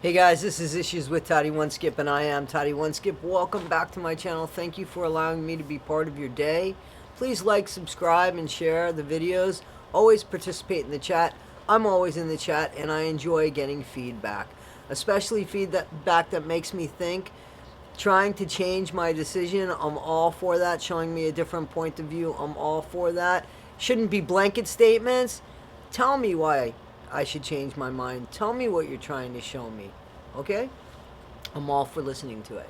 Hey guys, this is Issues with Toddy One Skip, and I am Toddy One Skip. Welcome back to my channel. Thank you for allowing me to be part of your day. Please like, subscribe, and share the videos. Always participate in the chat. I'm always in the chat, and I enjoy getting feedback, especially feedback that makes me think. Trying to change my decision, I'm all for that. Showing me a different point of view, I'm all for that. Shouldn't be blanket statements. Tell me why I should change my mind. Tell me what you're trying to show me. Okay? I'm all for listening to it.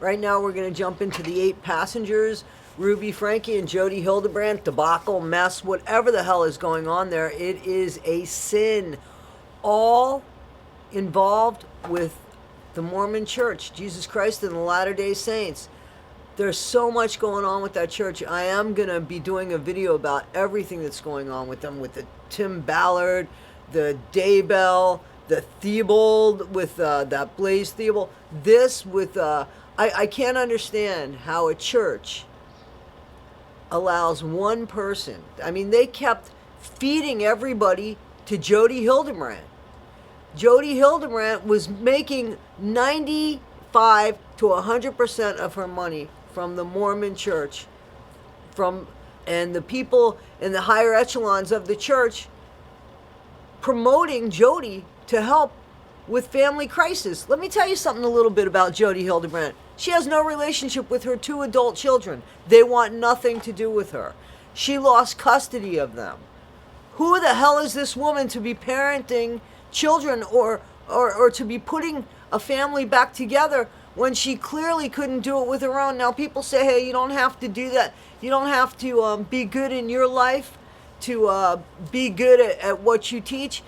Right now we're going to jump into the 8 passengers. Ruby, Frankie, and Jodi Hildebrandt, debacle, mess, whatever the hell is going on there. It is a sin. All involved with the Mormon Church, Jesus Christ and the Latter-day Saints. There's so much going on with that church. I am going to be doing a video about everything that's going on with them, with the Tim Ballard, the Daybell, the Theobald with that Blaze Theobald. This with, I can't understand how a church allows one person. I mean, they kept feeding everybody to Jodi Hildebrandt. Jodi Hilderbrand was making 95 to 100% of her money from the Mormon Church, and the people in the higher echelons of the church promoting Jodi to help with family crisis. Let me tell you something a little bit about Jodi Hildebrand. She has no relationship with her 2 adult children. They want nothing to do with her. She lost custody of them. Who the hell is this woman to be parenting children or to be putting a family back together when she clearly couldn't do it with her own? Now people say, hey, you don't have to do that. You don't have to be good in your life to be good at what you teach.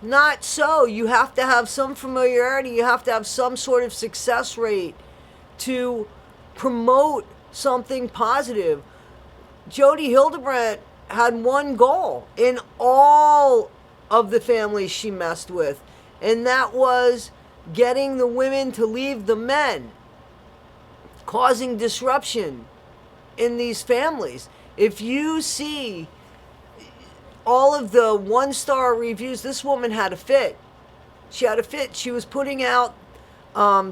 Not so. You have to have some familiarity. You have to have some sort of success rate to promote something positive. Jodi Hildebrandt had one goal in all of the families she messed with, and that was getting the women to leave the men, causing disruption in these families. If you see all of the 1-star reviews, this woman had a fit. She had a fit. She was putting out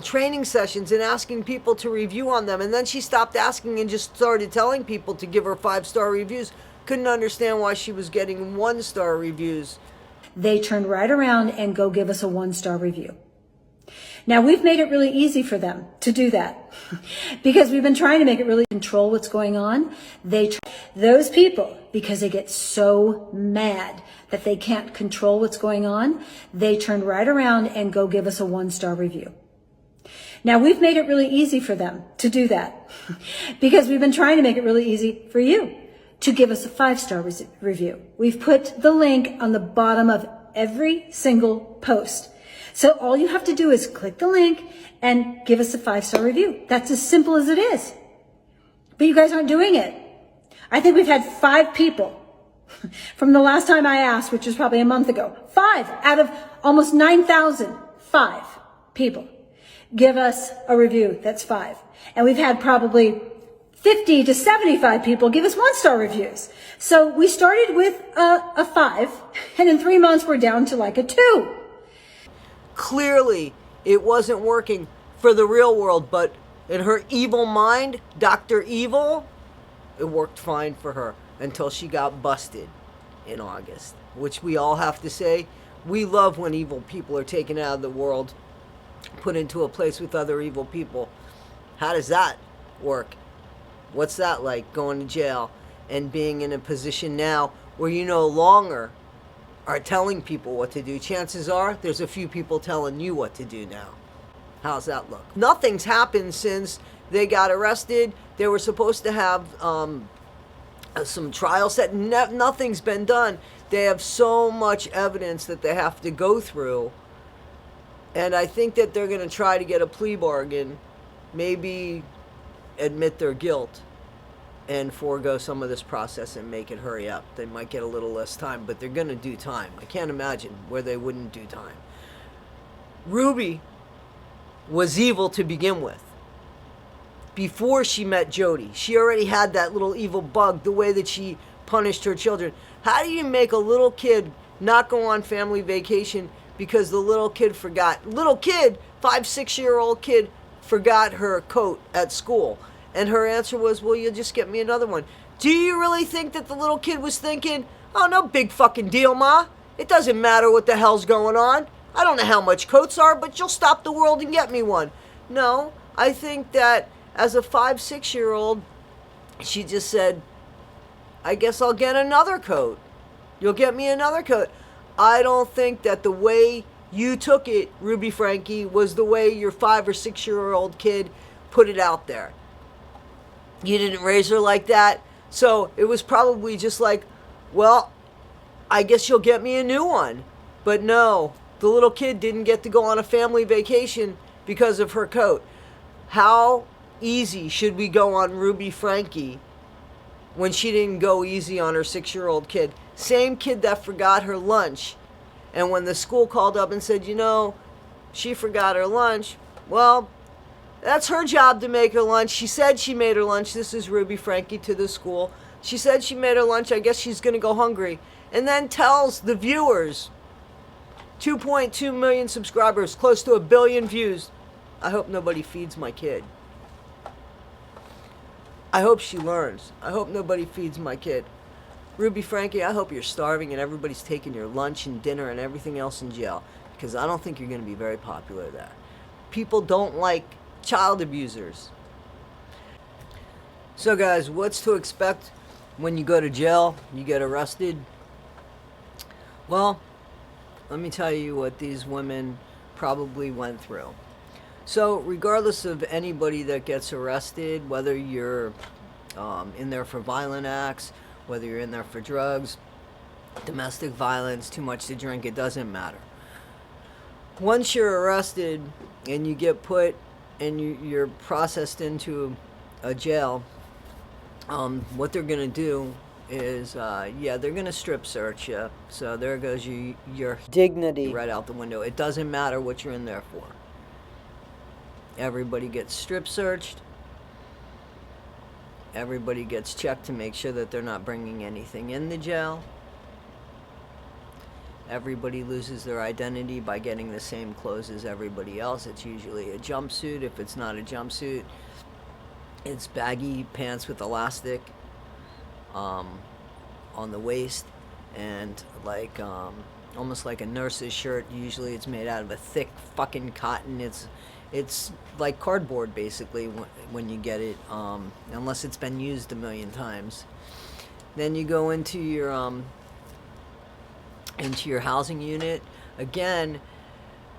training sessions and asking people to review on them, and then she stopped asking and just started telling people to give her 5-star reviews. Couldn't understand why she was getting 1-star reviews. They turn right around and go give us a 1-star review. Now, we've made it really easy for them to do that because we've been trying to make it really control what's going on. Those people, because they get so mad that they can't control what's going on, they turn right around and go give us a 1-star review. Now, we've made it really easy for them to do that because we've been trying to make it really easy for you to give us a 5-star review. We've put the link on the bottom of every single post. So all you have to do is click the link and give us a 5-star review. That's as simple as it is. But you guys aren't doing it. I think we've had 5 people from the last time I asked, which was probably a month ago. 5 out of almost 9,000, 5 people give us a review. That's 5. And we've had probably 50 to 75 people give us 1-star reviews. So we started with a 5, and in 3 months we're down to like a 2. Clearly, it wasn't working for the real world, but in her evil mind, Dr. Evil, it worked fine for her until she got busted in August, which we all have to say, we love when evil people are taken out of the world, put into a place with other evil people. How does that work? What's that like, going to jail and being in a position now where you no longer are telling people what to do? Chances are there's a few people telling you what to do now. How's that look? Nothing's happened since they got arrested. They were supposed to have some trial set. Nothing's been done. They have so much evidence that they have to go through, and I think that they're going to try to get a plea bargain, maybe admit their guilt and forego some of this process and make it hurry up. They might get a little less time, but they're going to do time. I can't imagine where they wouldn't do time. Ruby was evil to begin with. Before she met Jodi, she already had that little evil bug, the way that she punished her children. How do you make a little kid not go on family vacation because the little kid forgot. Little kid, 5-6-year-old kid, forgot her coat at school. And her answer was, well, you'll just get me another one. Do you really think that the little kid was thinking, oh, no big fucking deal, Ma. It doesn't matter what the hell's going on. I don't know how much coats are, but you'll stop the world and get me one. No, I think that as a 5-6-year-old, she just said, I guess I'll get another coat. You'll get me another coat. I don't think that the way you took it, Ruby Frankie, was the way your 5 or 6-year-old kid put it out there. You didn't raise her like that. So it was probably just like, well, I guess you'll get me a new one. But no, the little kid didn't get to go on a family vacation because of her coat. How easy should we go on Ruby Frankie when she didn't go easy on her 6-year-old kid? Same kid that forgot her lunch. And when the school called up and said, you know, she forgot her lunch, well, that's her job to make her lunch. She said she made her lunch. This is Ruby Frankie to the school. She said she made her lunch. I guess she's going to go hungry. And then tells the viewers, 2.2 million subscribers, close to 1 billion views, I hope nobody feeds my kid. I hope she learns. I hope nobody feeds my kid. Ruby Frankie, I hope you're starving and everybody's taking your lunch and dinner and everything else in jail, because I don't think you're going to be very popular there. People don't like child abusers. So guys, what's to expect when you go to jail, you get arrested? Well, let me tell you what these women probably went through. So regardless of anybody that gets arrested, whether you're in there for violent acts, whether you're in there for drugs, domestic violence, too much to drink, it doesn't matter. Once you're arrested and you get put and you're processed into a jail, what they're going to do is, they're going to strip search you. So there goes your dignity right out the window. It doesn't matter what you're in there for. Everybody gets strip searched. Everybody gets checked to make sure that they're not bringing anything in the jail. Everybody loses their identity by getting the same clothes as everybody else. It's usually a jumpsuit. If it's not a jumpsuit, it's baggy pants with elastic on the waist, and like almost like a nurse's shirt. Usually it's made out of a thick fucking cotton. It's like cardboard basically when you get it, unless it's been used 1 million times. Then you go into your housing unit. Again,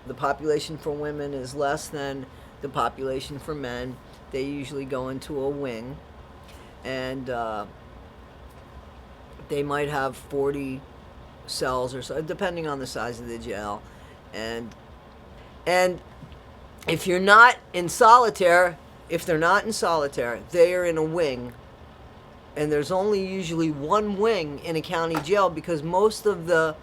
the population for women is less than the population for men. They usually go into a wing, and they might have 40 cells or so, depending on the size of the jail. And if you're not in solitaire, they are in a wing. And there's only usually one wing in a county jail because most of the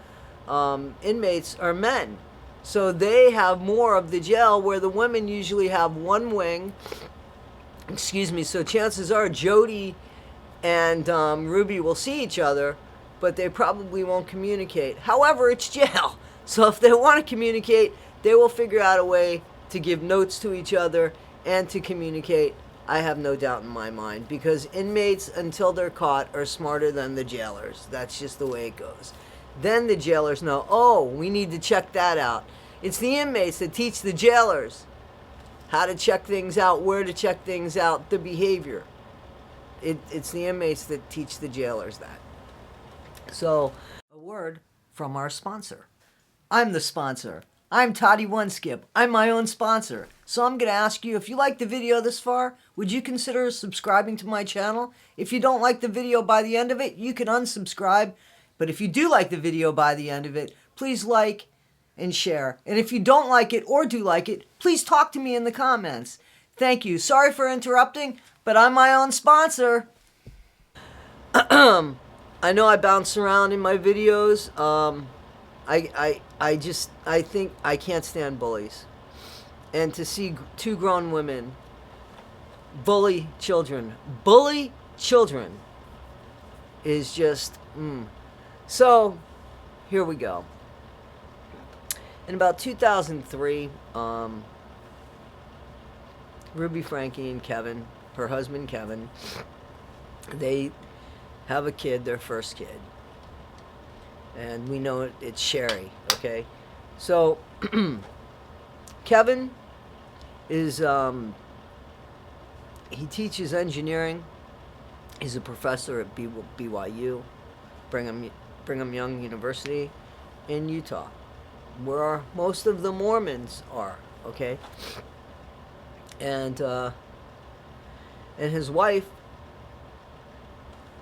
inmates are men. So they have more of the jail, where the women usually have one wing. So chances are Jody and Ruby will see each other, but they probably won't communicate. However, it's jail. So if they want to communicate, they will figure out a way to give notes to each other and to communicate. I have no doubt in my mind, because inmates, until they're caught, are smarter than the jailers. That's just the way it goes. Then the jailers know, oh, we need to check that out. It's the inmates that teach the jailers how to check things out, where to check things out, the behavior. It's the inmates that teach the jailers that. So, a word from our sponsor. I'm the sponsor. I'm Toddy One Skip. I'm my own sponsor. So I'm going to ask you, if you like the video this far, would you consider subscribing to my channel? If you don't like the video by the end of it, you can unsubscribe. But if you do like the video by the end of it, please like and share. And if you don't like it or do like it, please talk to me in the comments. Thank you. Sorry for interrupting, but I'm my own sponsor. I know I bounce around in my videos. I think I can't stand bullies. And to see two grown women bully children is just, So, here we go. In about 2003, Ruby, Frankie, and Kevin, her husband Kevin, they have a kid, their first kid. And we know it's Sherry, okay? So, Kevin is, he teaches engineering. He's a professor at BYU, Brigham Young University in Utah, where most of the Mormons are, okay? And his wife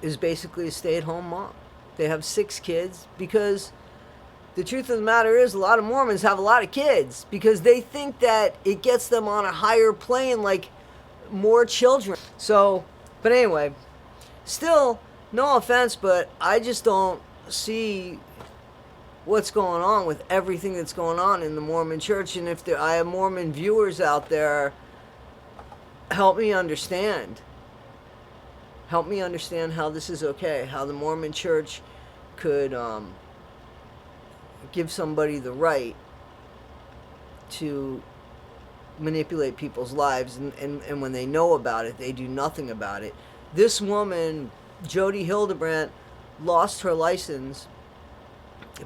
is basically a stay-at-home mom. They have 6 kids because the truth of the matter is a lot of Mormons have a lot of kids because they think that it gets them on a higher plane, like more children. So, but anyway, still, no offense, but I just don't see what's going on with everything that's going on in the Mormon church. And if I have Mormon viewers out there, help me understand. Help me understand how this is okay, how the Mormon church could give somebody the right to manipulate people's lives, and when they know about it, they do nothing about it. This woman, Jodi Hildebrandt, lost her license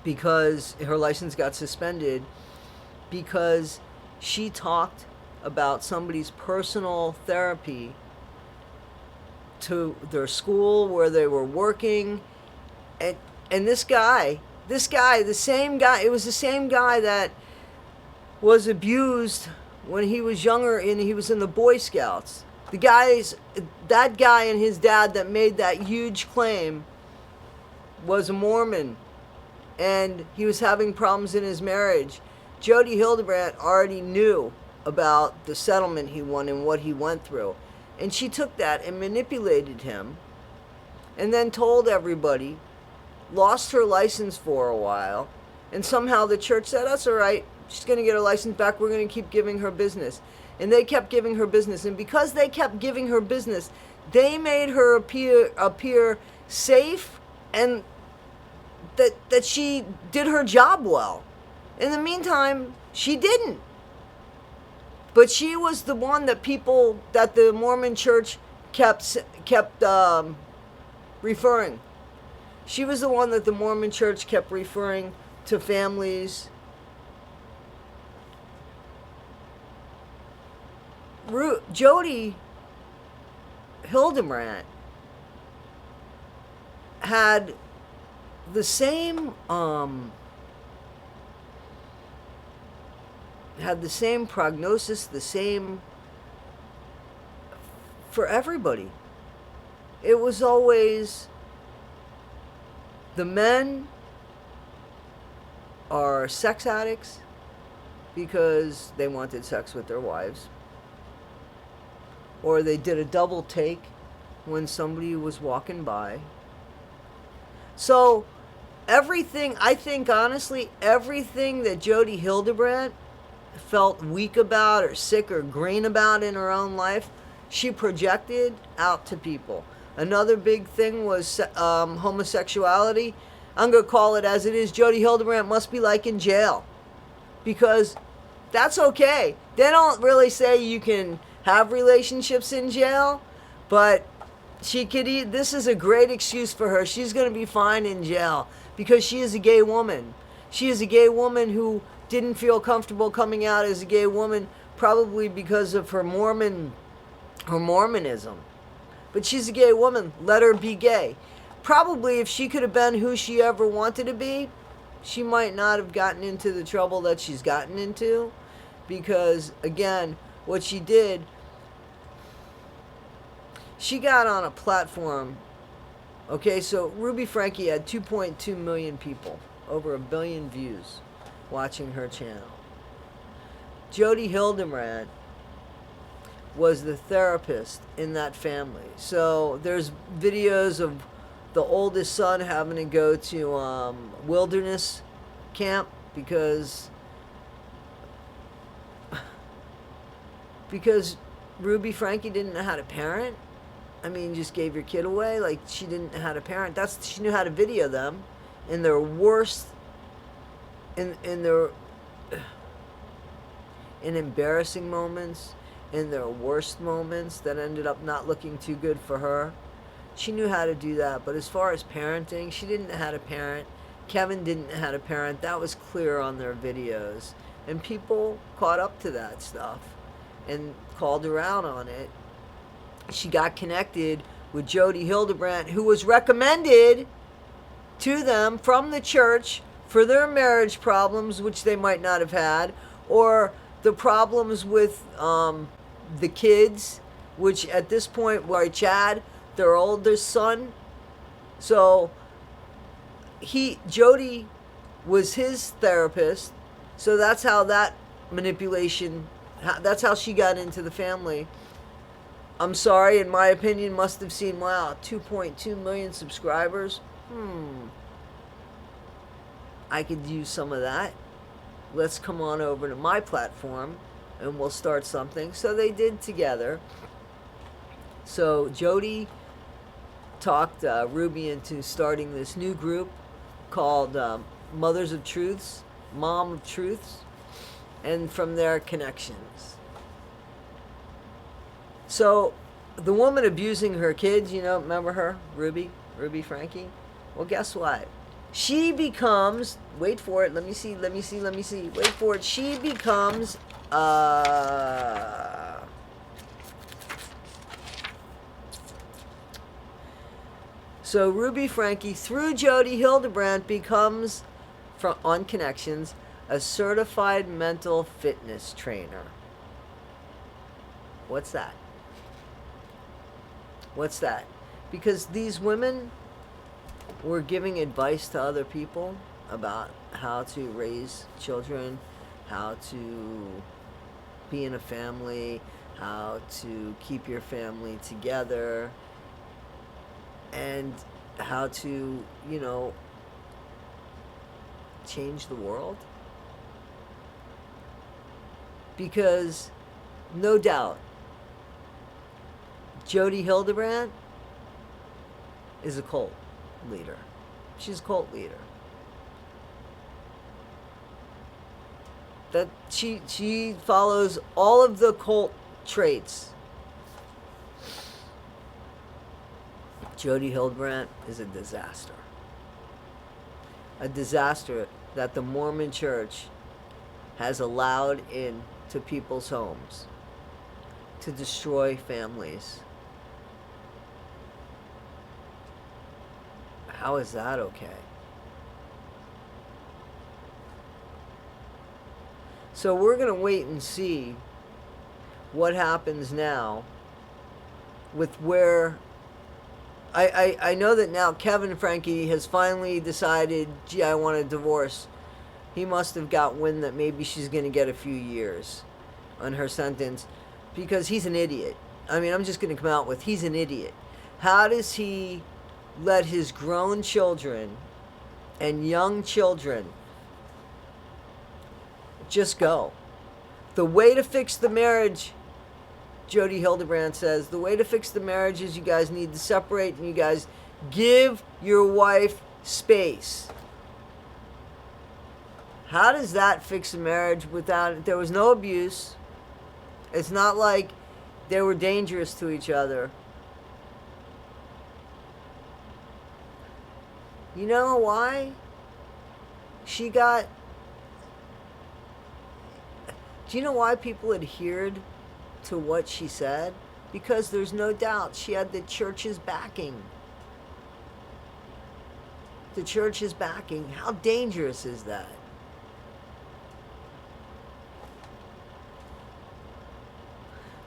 because her license got suspended because she talked about somebody's personal therapy to their school where they were working, and this guy, the same guy, it was the same guy that was abused when he was younger and he was in the Boy Scouts. That guy and his dad that made that huge claim was a Mormon, and he was having problems in his marriage. Jodi Hildebrandt already knew about the settlement he won and what he went through. And she took that and manipulated him and then told everybody, lost her license for a while, and somehow the church said, that's all right, she's going to get her license back, we're going to keep giving her business. And they kept giving her business, and because they kept giving her business, they made her appear safe and that she did her job well. In the meantime, she didn't. But she was the one that the Mormon church kept referring. She was the one that the Mormon church kept referring to families. Jodi Hildebrandt had the same prognosis, the same for everybody. It was always the men are sex addicts because they wanted sex with their wives, or they did a double take when somebody was walking by. So everything, I think honestly, everything that Jodi Hildebrandt felt weak about or sick or green about in her own life, she projected out to people. Another big thing was homosexuality. I'm going to call it as it is. Jodi Hildebrandt must be like in jail, because that's okay. They don't really say you can have relationships in jail, but she could this is a great excuse for her. She's going to be fine in jail because she is a gay woman. She is a gay woman who didn't feel comfortable coming out as a gay woman, probably because of her Mormonism. But she's a gay woman. Let her be gay. Probably if she could have been who she ever wanted to be, she might not have gotten into the trouble that she's gotten into, because again, what she did, she got on a platform. Okay, so Ruby Frankie had 2.2 million people, over 1 billion views, watching her channel. Jodi Hilderbrand was the therapist in that family. So there's videos of the oldest son having to go to wilderness camp because Ruby Frankie didn't know how to parent. I mean, just gave your kid away. Like, she didn't know how to parent. She knew how to video them in their worst, in their in embarrassing moments, in their worst moments that ended up not looking too good for her. She knew how to do that, but as far as parenting, she didn't know how to parent. Kevin didn't know how to parent. That was clear on their videos. And people caught up to that stuff and called her out on it. She got connected with Jody Hildebrandt, who was recommended to them from the church for their marriage problems, which they might not have had, or the problems with the kids, which at this point were Chad, their oldest son. So Jody was his therapist. So that's how that manipulation, that's how she got into the family. I'm sorry, in my opinion, must have seen, wow, 2.2 million subscribers. I could use some of that. Let's come on over to my platform and we'll start something. So they did together. So Jody talked Ruby into starting this new group called Mothers of Truths, Mom of Truths, and from there, connections. So the woman abusing her kids, you know, remember her? Ruby Frankie? Well, guess what? She becomes, wait for it, let me see, wait for it. She becomes, so Ruby Frankie, through Jody Hilderbrand, becomes, on Connections, a certified mental fitness trainer. What's that? What's that? Because these women were giving advice to other people about how to raise children, how to be in a family, how to keep your family together, and how to, you know, change the world. Because, no doubt, Jody Hildebrand is a cult leader. She's a cult leader. That she follows all of the cult traits. Jody Hildebrandt is a disaster. A disaster that the Mormon Church has allowed into people's homes to destroy families. How is that okay? So we're going to wait and see what happens now with where... I know that now Kevin Frankie has finally decided, gee, I want a divorce. He must have got wind that maybe she's going to get a few years on her sentence because he's an idiot. I mean, I'm just going to come out with, he's an idiot. How does he let his grown children and young children just go? The way to fix the marriage, Jody Hildebrandt says, the way to fix the marriage is you guys need to separate and you guys give your wife space. How does that fix a marriage without, there was no abuse. It's not like they were dangerous to each other. You know why? She got... Do you know why people adhered to what she said? Because there's no doubt she had the church's backing. The church's backing. How dangerous is that?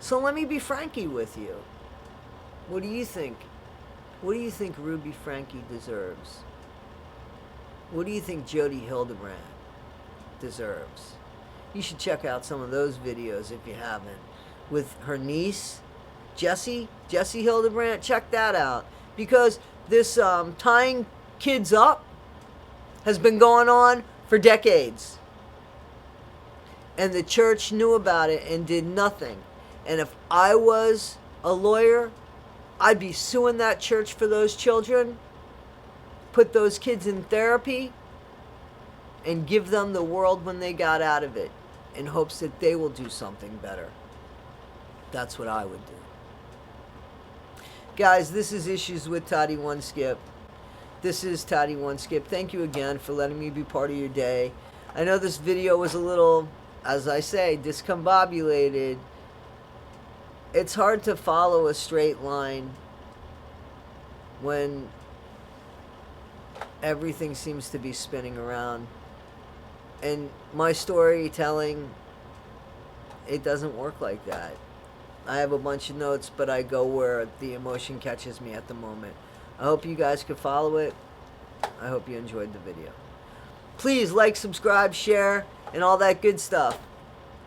So let me be Frankie with you. What do you think? What do you think Ruby Frankie deserves? What do you think Jody Hildebrand deserves? You should check out some of those videos if you haven't. With her niece, Jesse Hildebrand, check that out. Because this tying kids up has been going on for decades. And the church knew about it and did nothing. And if I was a lawyer, I'd be suing that church for those children, put those kids in therapy, and give them the world when they got out of it in hopes that they will do something better. That's what I would do. Guys, this is Issues with Toddy One Skip. This is Toddy One Skip. Thank you again for letting me be part of your day. I know this video was a little, as I say, discombobulated. It's hard to follow a straight line when everything seems to be spinning around. And my storytelling, it doesn't work like that. I have a bunch of notes, but I go where the emotion catches me at the moment. I hope you guys could follow it. I hope you enjoyed the video. Please like, subscribe, share, and all that good stuff.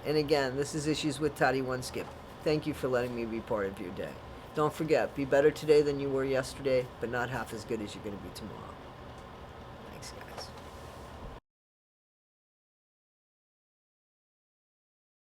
And again, this is Issues with Toddy One Skip. Thank you for letting me be part of your day. Don't forget, be better today than you were yesterday, but not half as good as you're going to be tomorrow.